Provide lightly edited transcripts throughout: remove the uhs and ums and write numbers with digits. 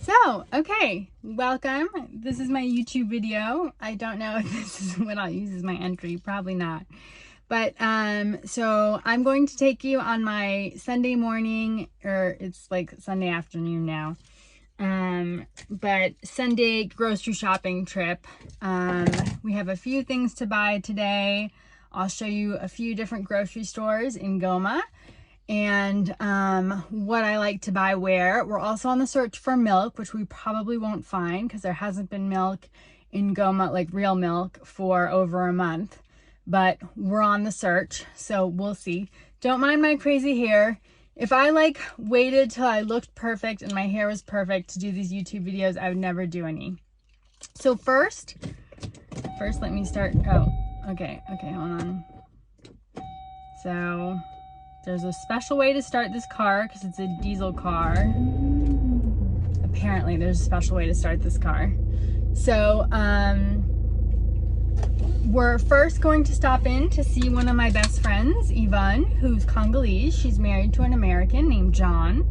So, okay, welcome. This is my YouTube video. I don't know if this is what I'll use as my entry, probably not. But, so I'm going to take you on my Sunday morning, or it's like Sunday afternoon now, but Sunday grocery shopping trip. We have a few things to buy today. I'll show you a few different grocery stores in Goma and what I like to buy where. We're also on the search for milk, which we probably won't find because there hasn't been milk in Goma, like real milk, for over a month. But we're on the search, so we'll see. Don't mind my crazy hair. If I like waited till I looked perfect and my hair was perfect to do these YouTube videos, I would never do any. So first let me start. Oh, okay, hold on. So there's a special way to start this car because it's a diesel car. Apparently there's a special way to start this car. So we're first going to stop in to see one of my best friends, Yvonne, who's Congolese. She's married to an American named John.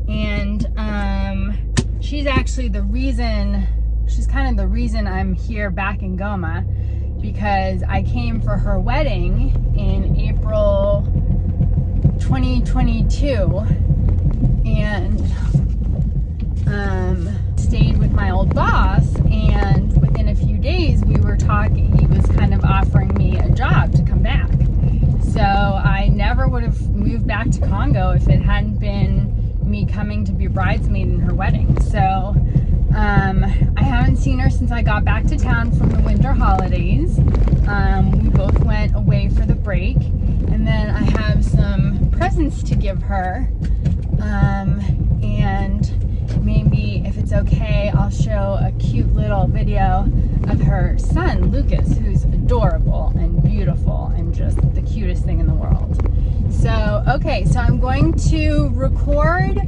And she's actually she's kind of the reason I'm here back in Goma, because I came for her wedding in April 2022 and stayed with my old boss, and within a few days we were talking. He was kind of offering me a job to come back, so I never would have moved back to Congo if it hadn't been me coming to be bridesmaid in her wedding. So I haven't seen her since I got back to town from the winter holidays. We both went away for the break, and then I have some presents to give her, and maybe if it's okay, I'll show a cute little video of her son Lucas, who's adorable and beautiful and just the cutest thing in the world. So okay, so I'm going to record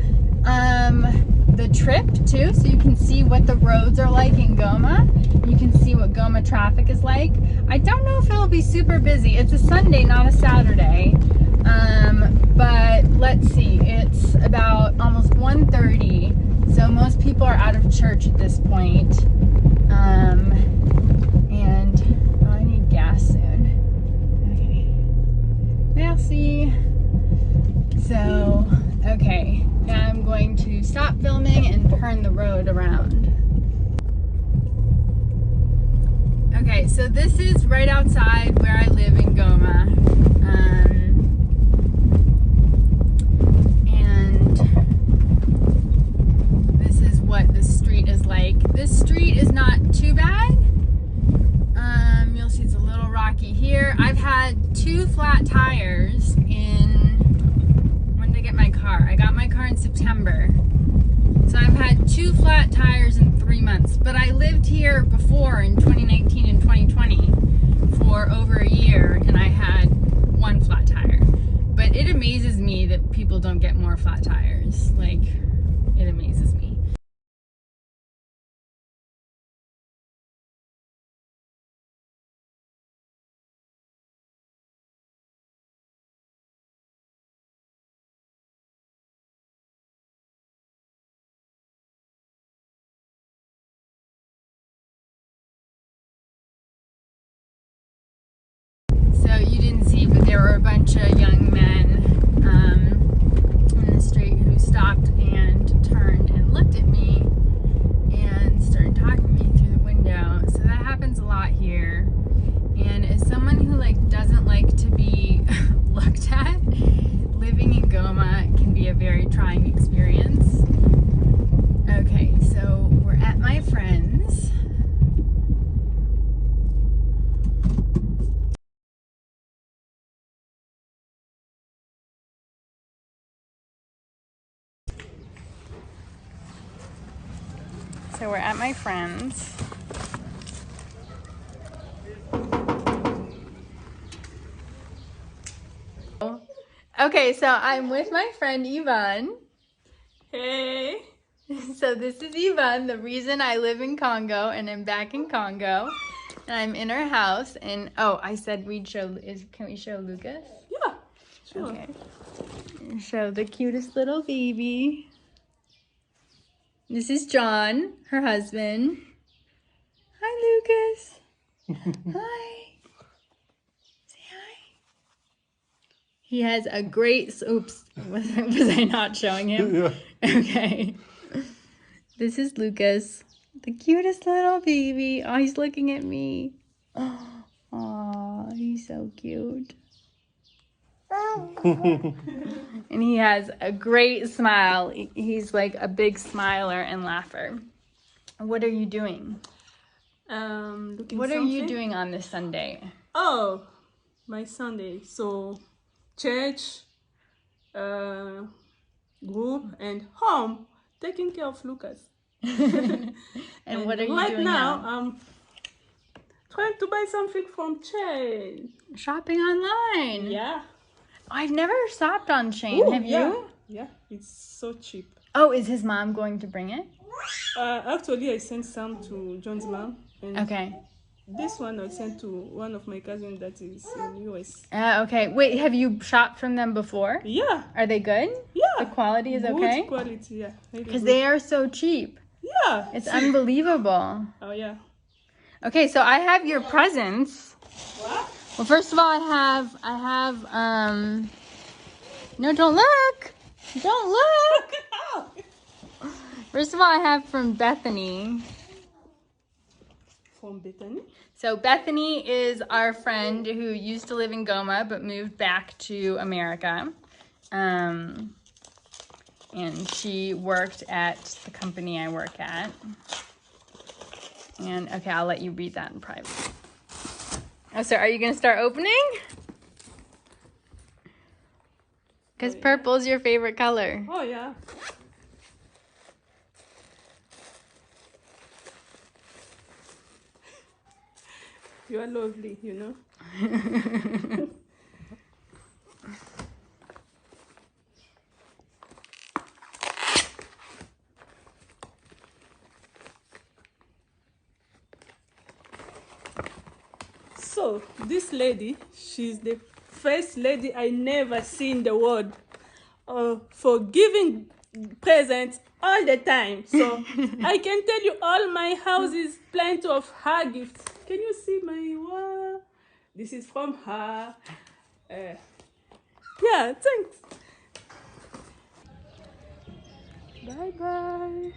the trip too, so you can see what the roads are like in Goma. You can see what Goma traffic is like. I don't know if it'll be super busy. It's a Sunday, not a Saturday. But let's see, it's about almost 1:30, so most people are out of church at this point. And I need gas soon. Okay, merci. So okay, now I'm going to stop filming and turn the road around. Okay, so this is right outside where I live in Goma. And this is what the street is like. This street is not too bad. You'll see it's a little rocky here. I've had 2 flat tires when did I get my car? I got my car in September. So I've had 2 flat tires in 3 months, but I lived here before in 2019 and 2020 for over a year, and I had 1 flat tire. But it amazes me that people don't get more flat tires. Like, it amazes me. So you didn't see, but there were a bunch of young men in the street who stopped and turned and looked at me and started talking to me through the window. So that happens a lot here. And as someone who doesn't like to be looked at, living in Goma can be a very trying experience. Okay, so we're at my friend's. So we're at my friend's. Okay, so I'm with my friend Yvonne. Hey. So this is Yvonne, the reason I live in Congo and I'm back in Congo. And I'm in her house, and oh, I said we'd show, can we show Lucas? Yeah, sure. Okay. Show the cutest little baby. This is John, her husband. Hi, Lucas. Hi. Say hi. He has a great... Oops. Was I not showing him? Yeah. Okay. This is Lucas. The cutest little baby. Oh, he's looking at me. Oh, he's so cute. And he has a great smile. He's like a big smiler and laugher. What are you doing? What are you doing on this Sunday? Oh, my Sunday. So, church, group, and home, taking care of Lucas. And what are you doing now? I'm trying to buy something from Chain. Shopping online. Yeah. I've never shopped on Shane. Have you? Yeah, it's so cheap. Oh, is his mom going to bring it? Actually, I sent some to John's mom. And Okay. this one I sent to one of my cousins that is in US. Okay. Wait, have you shopped from them before? Yeah. Are they good? Yeah. The quality is Good okay? quality, yeah. Because they are so cheap. Yeah. It's unbelievable. Oh, yeah. Okay, so I have your presents. What? Well, first of all, I have, no, don't look. Don't look. First of all, I have from Bethany. From Bethany? So Bethany is our friend who used to live in Goma but moved back to America. And she worked at the company I work at. And okay, I'll let you read that in private. Oh, so are you going to start opening? Because purple's your favorite color. Oh, yeah. You are lovely, you know. So, this lady, she's the first lady I never see in the world for giving presents all the time. So, I can tell you all my house is plenty of her gifts. Can you see my wall? This is from her. Yeah, thanks. Bye-bye.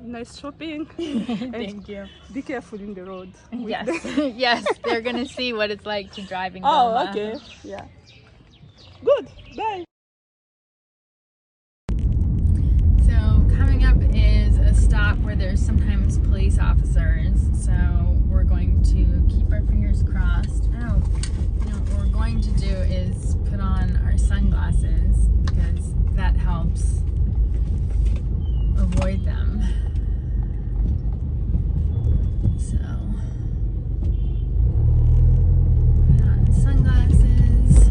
Nice shopping. Thank you. Be careful in the road. Yes, yes, they're going to see what it's like to drive in Oh, Goma. okay. Yeah. Good. Bye. So coming up is a stop where there's sometimes police officers. So we're going to keep our fingers crossed. Oh, what we're going to do is put on our sunglasses because that helps avoid them. So put on sunglasses.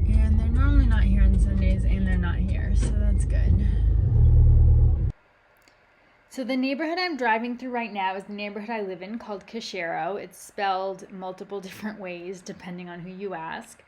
And they're normally not here on Sundays, and they're not here, so that's good. So the neighborhood I'm driving through right now is the neighborhood I live in called Cachero. It's spelled multiple different ways depending on who you ask.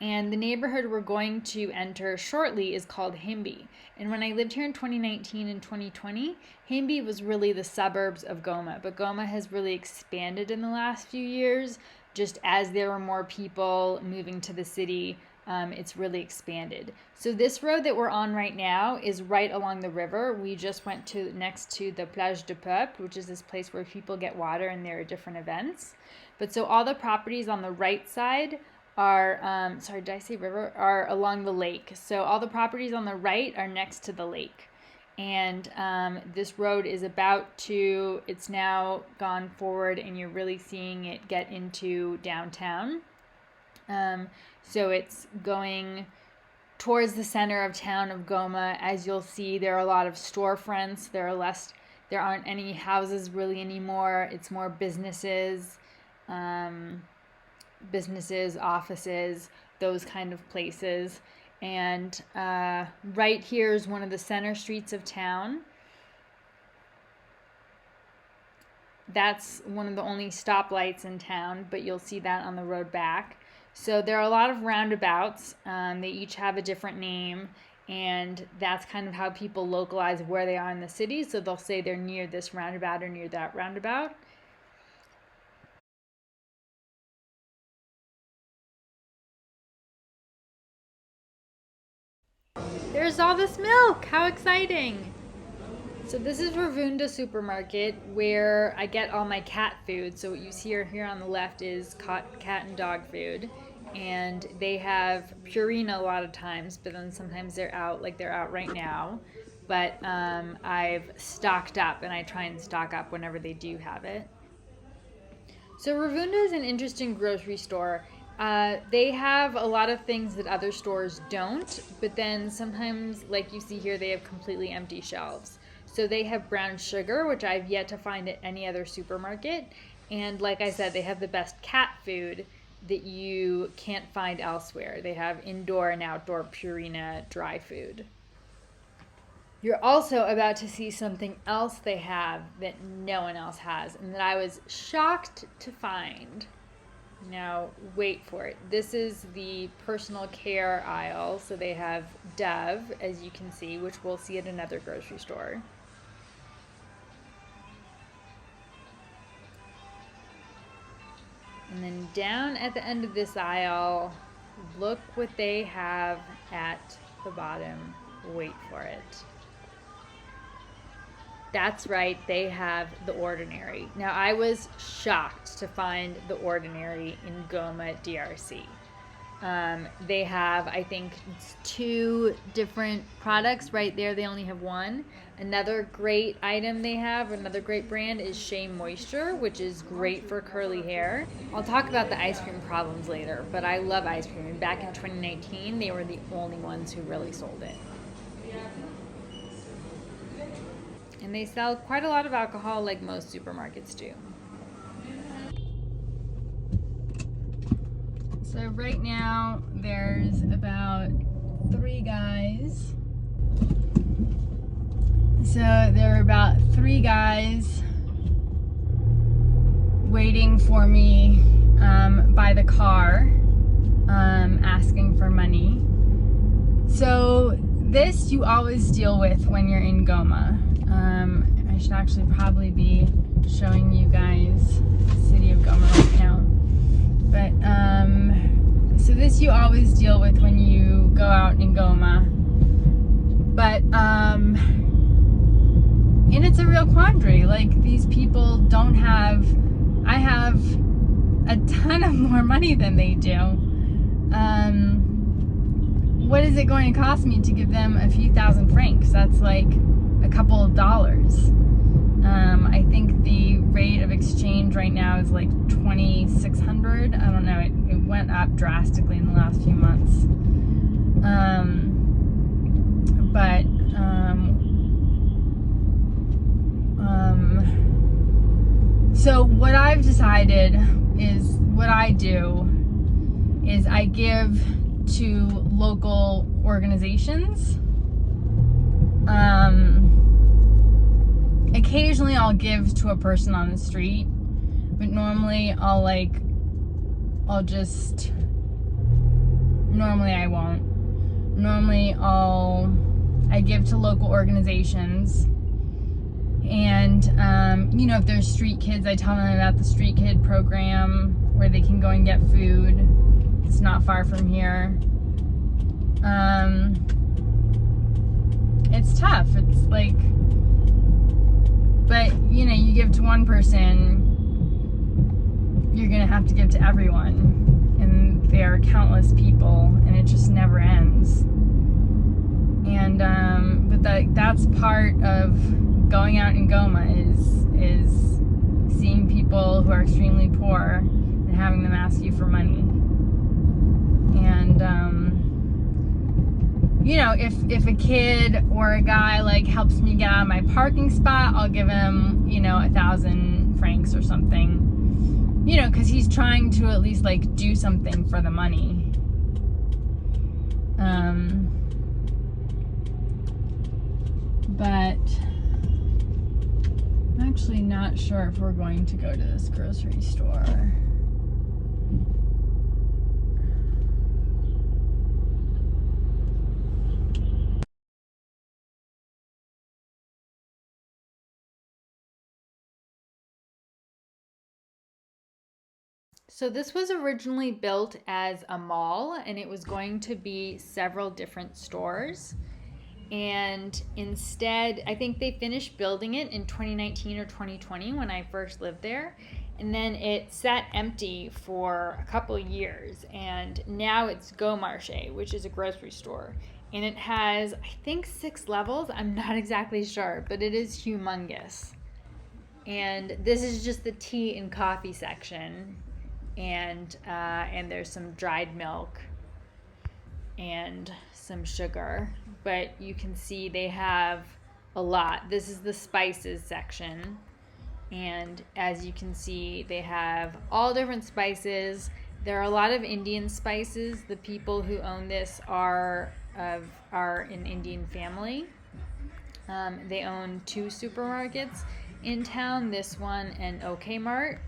And the neighborhood we're going to enter shortly is called Himby. And when I lived here in 2019 and 2020, Himby was really the suburbs of Goma. But Goma has really expanded in the last few years. Just as there were more people moving to the city, it's really expanded. So this road that we're on right now is right along the river. We just went to next to the Plage du Peuple, which is this place where people get water and there are different events. But so all the properties on the right side are, sorry, did I say river? Are along the lake. So all the properties on the right are next to the lake. And this road is it's now gone forward and you're really seeing it get into downtown. So it's going towards the center of town of Goma. As you'll see, there are a lot of storefronts. There aren't any houses really anymore. It's more businesses, offices, those kind of places. And right here is one of the center streets of town. That's one of the only stoplights in town, but you'll see that on the road back. So there are a lot of roundabouts. They each have a different name, and that's kind of how people localize where they are in the city. So they'll say they're near this roundabout or near that roundabout. There's all this milk! How exciting! So this is Ruvunda Supermarket, where I get all my cat food. So what you see here on the left is cat and dog food. And they have Purina a lot of times, but then sometimes they're out, like they're out right now. But I've stocked up, and I try and stock up whenever they do have it. So Ruvunda is an interesting grocery store. They have a lot of things that other stores don't, but then sometimes, like you see here, they have completely empty shelves. So they have brown sugar, which I've yet to find at any other supermarket. And like I said, they have the best cat food that you can't find elsewhere. They have indoor and outdoor Purina dry food. You're also about to see something else they have that no one else has, and that I was shocked to find. Now, wait for it. This is the personal care aisle. So they have Dove, as you can see, which we'll see at another grocery store. And then down at the end of this aisle, look what they have at the bottom. Wait for it. That's right, they have The Ordinary. Now, I was shocked to find The Ordinary in Goma, DRC. They have, I think, 2 different products right there. They only have one. Another great item they have, another great brand, is Shea Moisture, which is great for curly hair. I'll talk about the ice cream problems later, but I love ice cream. And back in 2019, they were the only ones who really sold it. And they sell quite a lot of alcohol, like most supermarkets do. So right now there's about 3 guys. So there are about 3 guys waiting for me by the car, asking for money. So this you always deal with when you're in Goma. I should actually probably be showing you guys the city of Goma right now. But, so this you always deal with when you go out in Goma. But, and it's a real quandary. Like, these people don't have, I have a ton of more money than they do. What is it going to cost me to give them a few thousand francs? That's like a couple of dollars. I think the rate of exchange right now is like 2,600. I don't know. It went up drastically in the last few months. So what I've decided is what I do is I give to local organizations. Occasionally I'll give to a person on the street, but normally I won't. Normally I give to local organizations, and you know, if there's street kids, I tell them about the street kid program where they can go and get food. It's not far from here. It's tough. It's like, but you know, you give to one person, you're gonna have to give to everyone, and there are countless people, and it just never ends. And but that's part of going out in Goma is seeing people who are extremely poor and having them ask you for money. And you know, if a kid or a guy like helps me get out of my parking spot, I'll give him, you know, 1,000 francs or something, you know, because he's trying to at least like do something for the money. But I'm actually not sure if we're going to go to this grocery store. So this was originally built as a mall, and it was going to be several different stores. And instead, I think they finished building it in 2019 or 2020 when I first lived there. And then it sat empty for a couple of years. And now it's GoMarché, which is a grocery store. And it has, I think, 6 levels. I'm not exactly sure, but it is humongous. And this is just the tea and coffee section. And there's some dried milk and some sugar, but you can see they have a lot. This is the spices section, and as you can see, they have all different spices. There are a lot of Indian spices. The people who own this are an Indian family. They own 2 supermarkets in town, this one and KMart.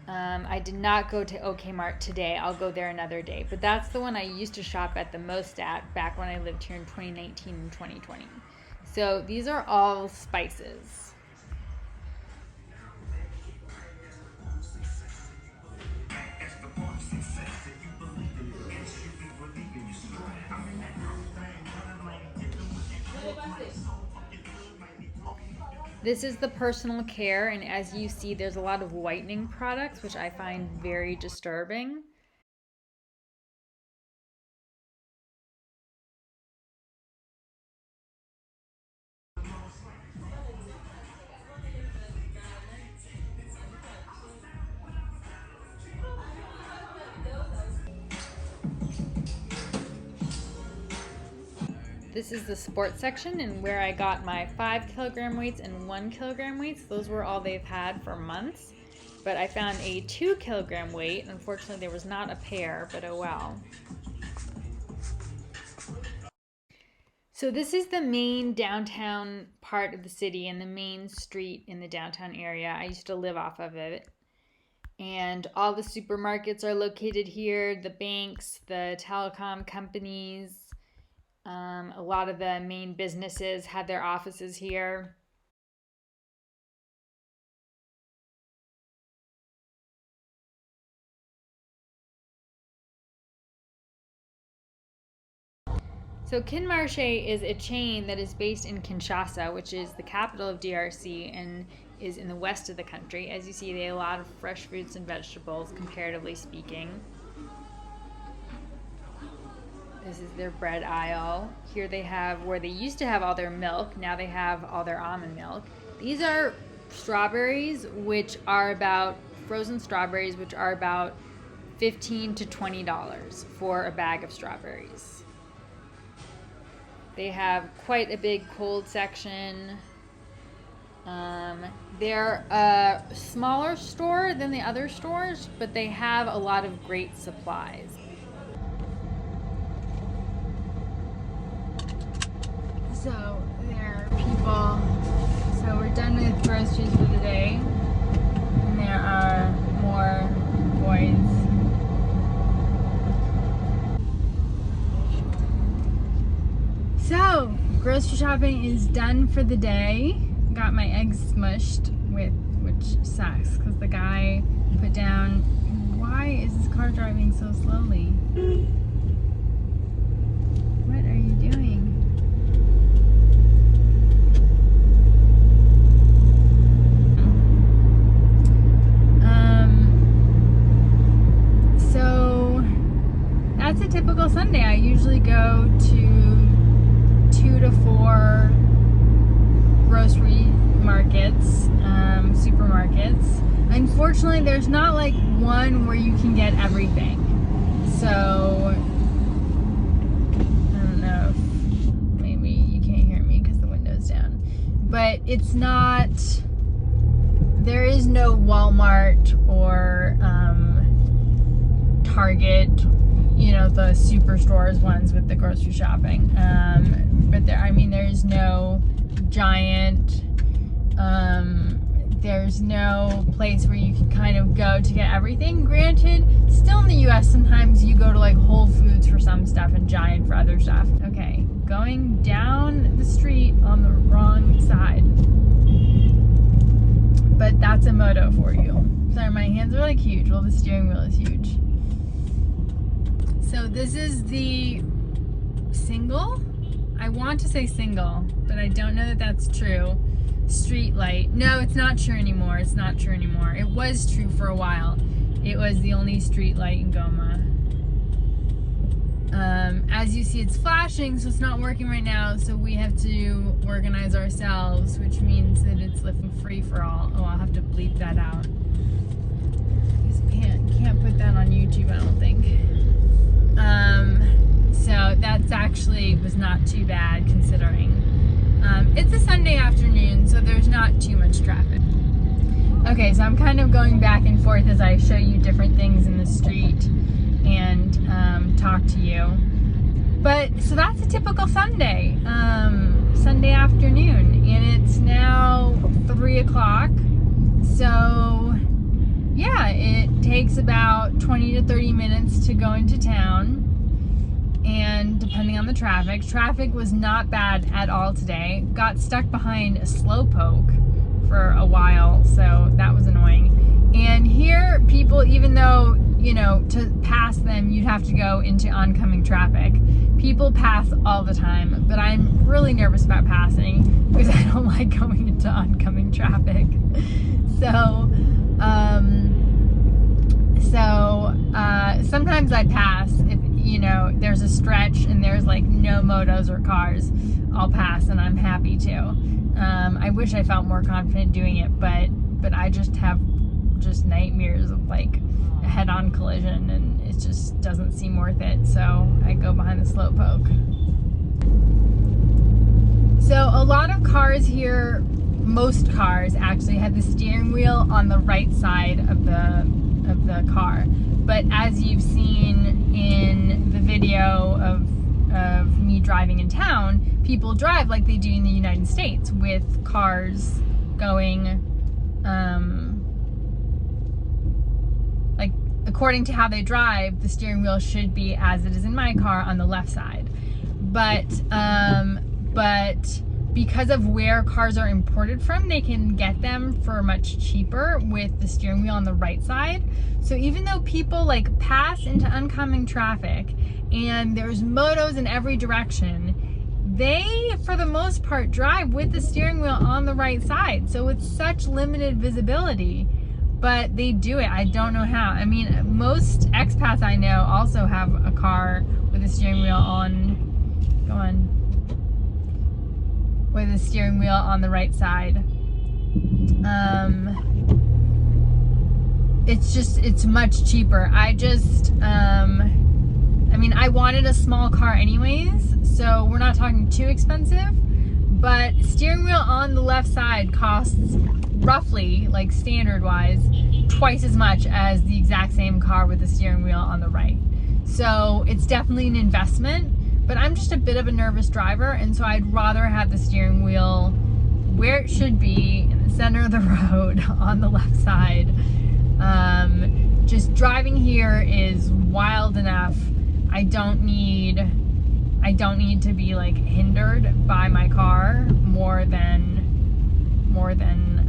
I did not go to KMart today. I'll go there another day. But that's the one I used to shop at the most at back when I lived here in 2019 and 2020. So these are all spices. This is the personal care, and as you see, there's a lot of whitening products, which I find very disturbing. This is the sports section, and where I got my 5 kilogram weights and 1 kilogram weights. Those were all they've had for months. But I found a 2 kilogram weight. Unfortunately, there was not a pair, but oh well. So this is the main downtown part of the city and the main street in the downtown area. I used to live off of it. And all the supermarkets are located here, the banks, the telecom companies. A lot of the main businesses had their offices here. So KinMarché is a chain that is based in Kinshasa, which is the capital of DRC and is in the west of the country. As you see, they have a lot of fresh fruits and vegetables, comparatively speaking. This is their bread aisle. Here they have where they used to have all their milk. Now they have all their almond milk. These are strawberries, which are about frozen strawberries, which are about $15 to $20 for a bag of strawberries. They have quite a big cold section. They're a smaller store than the other stores, but they have a lot of great supplies. So there are people. So we're done with groceries for the day, and there are more boys. So grocery shopping is done for the day. Got my eggs smushed with, which sucks because the guy put down. Why is this car driving so slowly? What are you doing? So that's a typical Sunday. I usually go to 2 to 4 grocery markets, supermarkets. Unfortunately, there's not like one where you can get everything. So I don't know if maybe you can't hear me because the window's down. But it's not, there is no Walmart or Target, you know, the superstores ones with the grocery shopping. But there, I mean, there's no Giant, there's no place where you can kind of go to get everything. Granted, still in the US, sometimes you go to like Whole Foods for some stuff and Giant for other stuff. Okay, going down the street on the wrong side. But that's a moto for you. Sorry, my hands are like huge. Well, the steering wheel is huge. So this is the single? I want to say single, but I don't know that that's true. Street light. No, it's not true anymore. It's not true anymore. It was true for a while. It was the only street light in Goma. As you see, it's flashing, so it's not working right now, so we have to organize ourselves, which means that it's living free for all. Oh, I'll have to bleep that out. Can't put that on YouTube, I don't think. So that's actually was not too bad considering. It's a Sunday afternoon, so there's not too much traffic. Okay, so I'm kind of going back and forth as I show you different things in the street and talk to you. But, so that's a typical Sunday, Sunday afternoon, and it's now 3 o'clock. So, yeah, it takes about 20 to 30 minutes to go into town, and depending on the traffic was not bad at all today. Got stuck behind a slowpoke for a while, so that was annoying. And here, people, even though, you know, to pass them, you'd have to go into oncoming traffic. People pass all the time, but I'm really nervous about passing because I don't like going into oncoming traffic. So, sometimes I pass if, you know, there's a stretch and there's like no motos or cars. I'll pass and I'm happy to. I wish I felt more confident doing it, but I just have nightmares of like a head-on collision, and it just doesn't seem worth it, so I go behind the slowpoke. So a lot of cars here, most cars actually, have the steering wheel on the right side of the car, but as you've seen in the video of me driving in town, people drive like they do in the United States, with cars going like according to how they drive. The steering wheel should be, as it is in my car, on the left side, but because of where cars are imported from, they can get them for much cheaper with the steering wheel on the right side. So even though people like pass into oncoming traffic and there's motos in every direction, they, for the most part, drive with the steering wheel on the right side. So it's such limited visibility, but they do it. I don't know how. I mean, most expats I know also have a car with a steering wheel on, with a steering wheel on the right side. It's much cheaper. I mean, I wanted a small car anyways, so we're not talking too expensive, but steering wheel on the left side costs roughly, like standard wise, twice as much as the exact same car with the steering wheel on the right. So it's definitely an investment, but I'm just a bit of a nervous driver, and so I'd rather have the steering wheel where it should be, in the center of the road on the left side. Just driving here is wild enough. I don't need to be like hindered by my car more than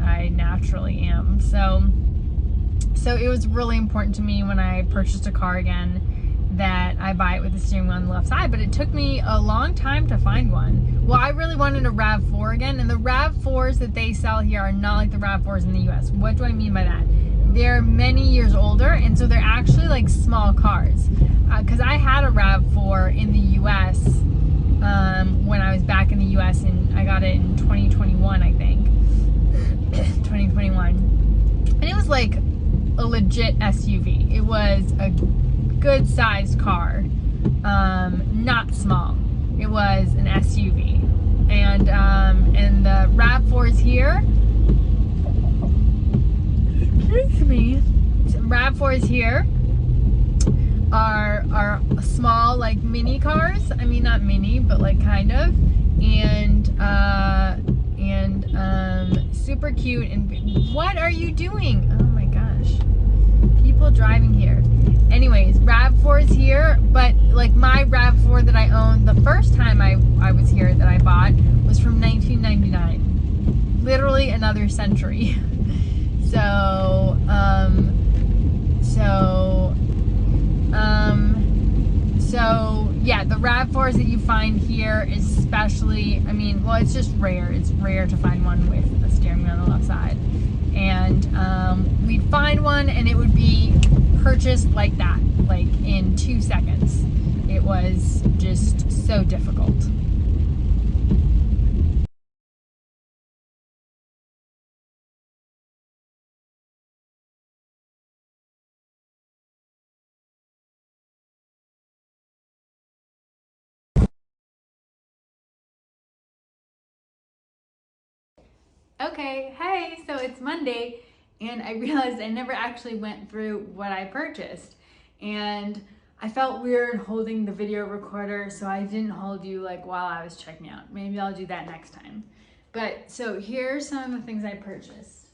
I naturally am. So it was really important to me when I purchased a car again that I buy it with the steering wheel on the left side, but it took me a long time to find one. Well, I really wanted a RAV4 again, and the RAV4s that they sell here are not like the RAV4s in the US. What do I mean by that? They're many years older, and so they're actually like small cars. Because I had a RAV4 in the US when I was back in the US, and I got it in 2021, I think. 2021. And it was like a legit SUV. It was a good sized car, not small. It was an SUV, and the RAV4s here, excuse me, RAV4s here are small, like mini cars. I mean, not mini, but like kind of, and super cute. And what are you doing? Oh my gosh, people driving here. Anyways, RAV4's here, but like my RAV4 that I owned the first time I was here that I bought was from 1999. Literally another century. So, So yeah, the RAV4s that you find here, especially, I mean, well, it's just rare. It's rare to find one with a steering wheel on the left side. And we'd find one and it would be purchased like that, like in 2 seconds. It was just so difficult. Okay, hey, so it's Monday and I realized I never actually went through what I purchased, and I felt weird holding the video recorder, so I didn't hold you like while I was checking out. Maybe I'll do that next time. But so here's some of the things I purchased.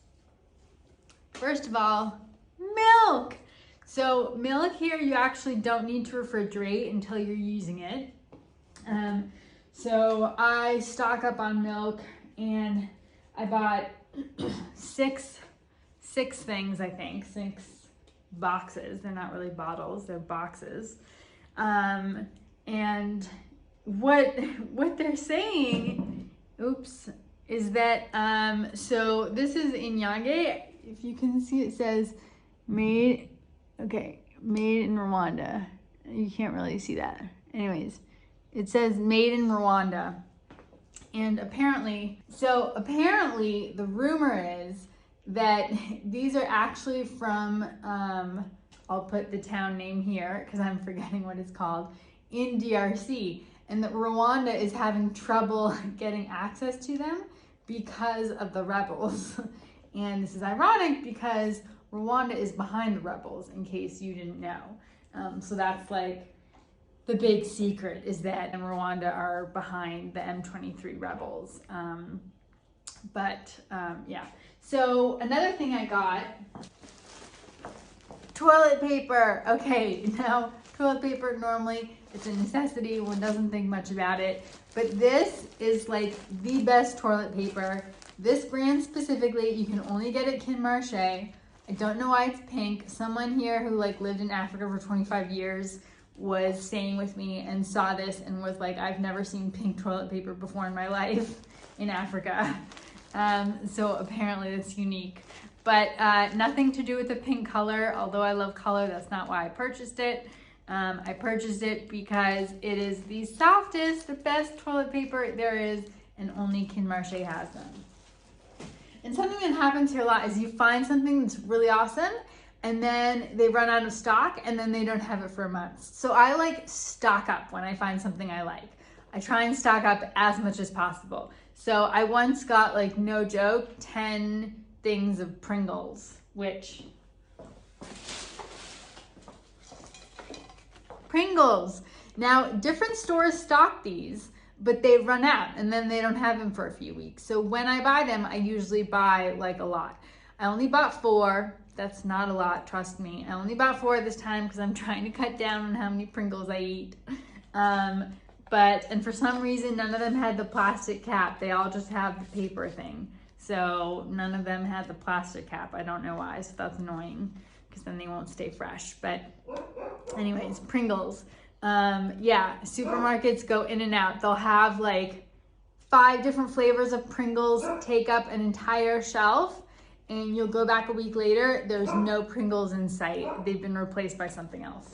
First of all, milk. So milk here, you actually don't need to refrigerate until you're using it. So I stock up on milk, and I bought six things, I think, 6 boxes. They're not really bottles, they're boxes. And what they're saying, oops, is that, so this is in Yange. If you can see, it says made in Rwanda. You can't really see that. Anyways, it says made in Rwanda. And apparently the rumor is that these are actually from, I'll put the town name here because I'm forgetting what it's called, in DRC. And that Rwanda is having trouble getting access to them because of the rebels. And this is ironic because Rwanda is behind the rebels, in case you didn't know. So that's like the big secret, is that Rwanda are behind the M23 rebels. Yeah. So another thing I got, toilet paper. Okay, now toilet paper, normally it's a necessity, one doesn't think much about it, but this is like the best toilet paper. This brand specifically, you can only get at KinMarché. I don't know why it's pink. Someone here who like lived in Africa for 25 years was staying with me and saw this and was like, I've never seen pink toilet paper before in my life in Africa. So apparently it's unique, but nothing to do with the pink color. Although I love color, that's not why I purchased it. I purchased it because it is the softest, the best toilet paper there is, and only KinMarché has them. And something that happens here a lot is you find something that's really awesome, and then they run out of stock, and then they don't have it for months. So I like stock up when I find something I like. I try and stock up as much as possible. So I once got, like, no joke, 10 things of Pringles, which... Pringles! Now, different stores stock these, but they run out, and then they don't have them for a few weeks. So when I buy them, I usually buy, like, a lot. I only bought 4. That's not a lot, trust me. I only bought 4 this time because I'm trying to cut down on how many Pringles I eat. And for some reason, none of them had the plastic cap. They all just have the paper thing. So none of them had the plastic cap. I don't know why, so that's annoying because then they won't stay fresh. But anyways, Pringles. Yeah, supermarkets go in and out. They'll have like 5 different flavors of Pringles take up an entire shelf, and you'll go back a week later, there's no Pringles in sight. They've been replaced by something else.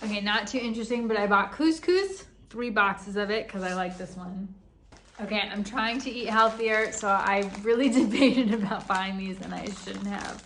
Okay, not too interesting, but I bought couscous, 3 boxes of it because I like this one. Okay, I'm trying to eat healthier, so I really debated about buying these, and I shouldn't have.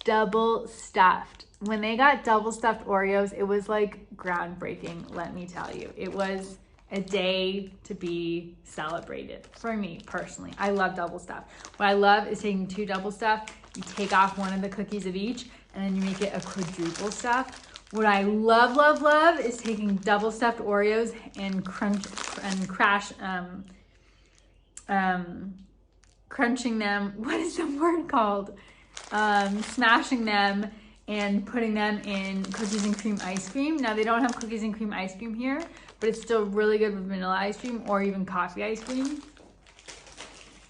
Double stuffed. When they got double stuffed Oreos, it was like groundbreaking, let me tell you. It was a day to be celebrated for me personally. I love double stuff. What I love is taking 2 double stuff, you take off one of the cookies of each, and then you make it a quadruple stuff. What I love, love, love is taking double stuffed Oreos and crunching them. What is the word called? Smashing them and putting them in cookies and cream ice cream. Now they don't have cookies and cream ice cream here, but it's still really good with vanilla ice cream or even coffee ice cream.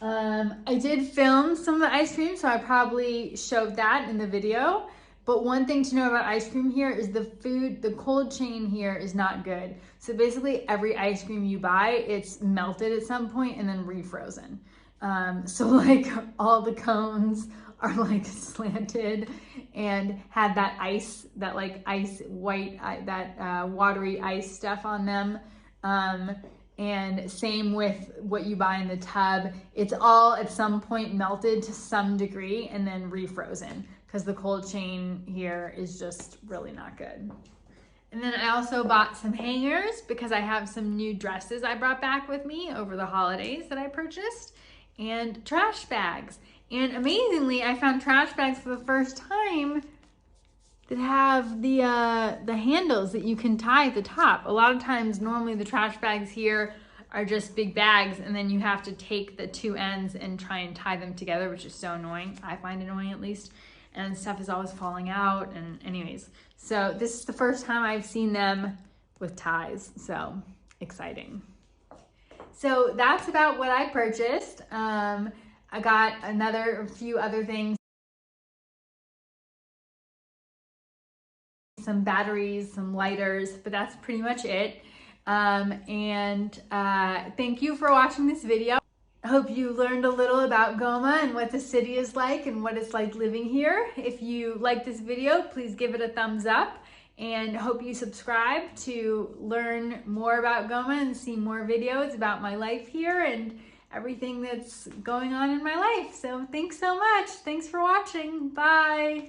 I did film some of the ice cream, so I probably showed that in the video. But one thing to know about ice cream here is the cold chain here is not good. So basically every ice cream you buy, it's melted at some point and then refrozen. So like all the cones are like slanted and had that ice, that like ice white, that watery ice stuff on them. And same with what you buy in the tub. It's all at some point melted to some degree and then refrozen, because the cold chain here is just really not good. And then I also bought some hangers because I have some new dresses I brought back with me over the holidays that I purchased, and trash bags. And amazingly, I found trash bags for the first time that have the handles that you can tie at the top. A lot of times, normally the trash bags here are just big bags, and then you have to take the two ends and try and tie them together, which is so annoying. I find it annoying, at least. And stuff is always falling out, and anyways. So this is the first time I've seen them with ties, so exciting. So that's about what I purchased. I got a few other things. Some batteries, some lighters, but that's pretty much it. Thank you for watching this video. I hope you learned a little about Goma and what the city is like and what it's like living here. If you like this video, please give it a thumbs up, and hope you subscribe to learn more about Goma and see more videos about my life here and everything that's going on in my life. So thanks so much. Thanks for watching. Bye.